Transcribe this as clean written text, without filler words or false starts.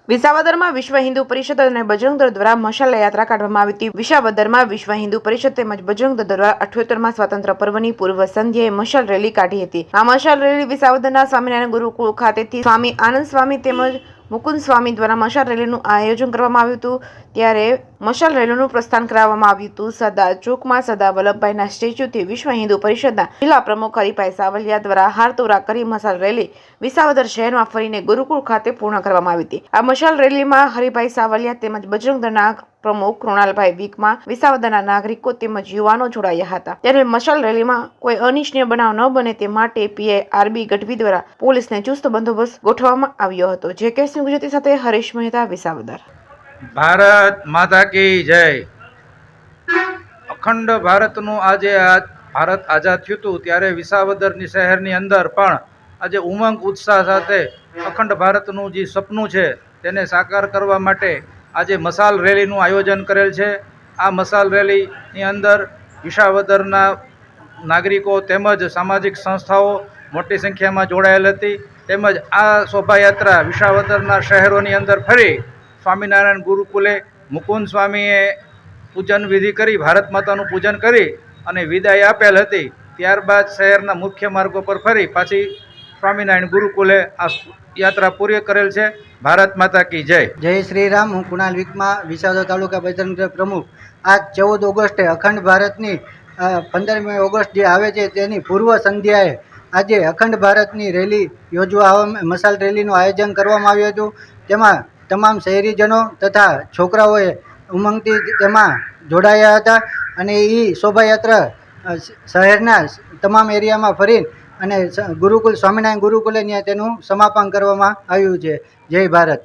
વિસાવદરમાં વિશ્વ હિન્દુ પરિષદ અને બજરંગ દળ દ્વારા મશાલ યાત્રા કાઢવામાં આવી હતી। વિસાવદરમાં વિશ્વ હિન્દુ પરિષદ તેમજ બજરંગ દળ દ્વારા 78મા સ્વાતંત્ર્ય પર્વની પૂર્વ સંધ્યાએ મશાલ રેલી કાઢી હતી। આ મશાલ રેલી વિસાવદરના સ્વામિનારાયણ ગુરુકુળ ખાતેથી સ્વામી આનંદ સ્વામી તેમજ મુકુંદ સ્વામી દ્વારા મશાલ રેલીનું આયોજન કરવામાં આવ્યું હતું। ત્યારે મશાલ રેલીનું પ્રસ્થાન કરાવવામાં આવ્યું હતું। સરદાર ચોકમાં સરદાર વલ્લભભાઈના સ્ટેચ્યુથી વિશ્વ હિન્દુ પરિષદના જિલ્લા પ્રમુખ હરિભાઈ સાવલિયા દ્વારા હારતોરા કરી મશાલ રેલી વિસાવદર શહેરમાં ફરીને ગુરુકુળ ખાતે પૂર્ણ કરવામાં આવી હતી। આ મશાલ રેલીમાં હરિભાઈ સાવલિયા તેમજ બજરંગ દળના પ્રમુખ કૃણાલભાઈ વીકમાં વિસાવદરના નાગરિકો તેમજ યુવાનો જોડાયા હતા। ત્યારે મશાલ રેલીમાં કોઈ અનિચ્છનીય બનાવ ન બને તે માટે પીઆઈ આરબી ગઢવી દ્વારા પોલીસને ચુસ્ત બંદોબસ્ત ગોઠવવામાં આવ્યો હતો। જે કેસ ગુજરાતી સાથે હરીશ મહેતા, વિસાવદર। ભારત માતા કી જય। અખંડ ભારતનું આજે ભારત આઝાદ થયું હતું ત્યારે વિસાવદરની શહેરની અંદર પણ આજે ઉમંગ ઉત્સાહ સાથે અખંડ ભારતનું જે સપનું છે તેને સાકાર કરવા માટે આજે મશાલ રેલીનું આયોજન કરેલ છે। આ મશાલ રેલીની અંદર વિસાવદરના નાગરિકો તેમજ સામાજિક સંસ્થાઓ મોટી સંખ્યામાં જોડાયેલ હતી। તેમજ આ શોભાયાત્રા વિસાવદરના શહેરોની અંદર ફરી સ્વામિનારાયણ ગુરુકુલે મુકુંદ સ્વામીએ પૂજન વિધિ કરી ભારત માતાનું પૂજન કરી અને વિદાય આપેલ હતી। ત્યારબાદ શહેરના મુખ્ય માર્ગો પર ફરી પાછી સ્વામિનારાયણ ગુરુકુલે આ યાત્રા પૂરી કરેલ છે। ભારત માતા કી જય। જય શ્રી રામ। હું કૃણાલ વીકમાં વિસાવદર તાલુકા બજરંગ દળ પ્રમુખ। આજ 14 ઓગસ્ટે અખંડ ભારતની 15મી ઓગસ્ટ જે આવે છે તેની પૂર્વ સંધ્યાએ આજે અખંડ ભારતની રેલી યોજવા મશાલ રેલીનું આયોજન કરવામાં આવ્યું હતું। તેમાં તમામ શહેરીજનો તથા છોકરાઓએ ઉમંગથી તેમાં જોડાયા હતા અને એ શોભાયાત્રા શહેરના તમામ એરિયામાં ફરી અને ગુરુકુલ સ્વામિનારાયણ ગુરુકુલે ત્યાં તેનું સમાપન કરવામાં આવ્યું છે। જય ભારત।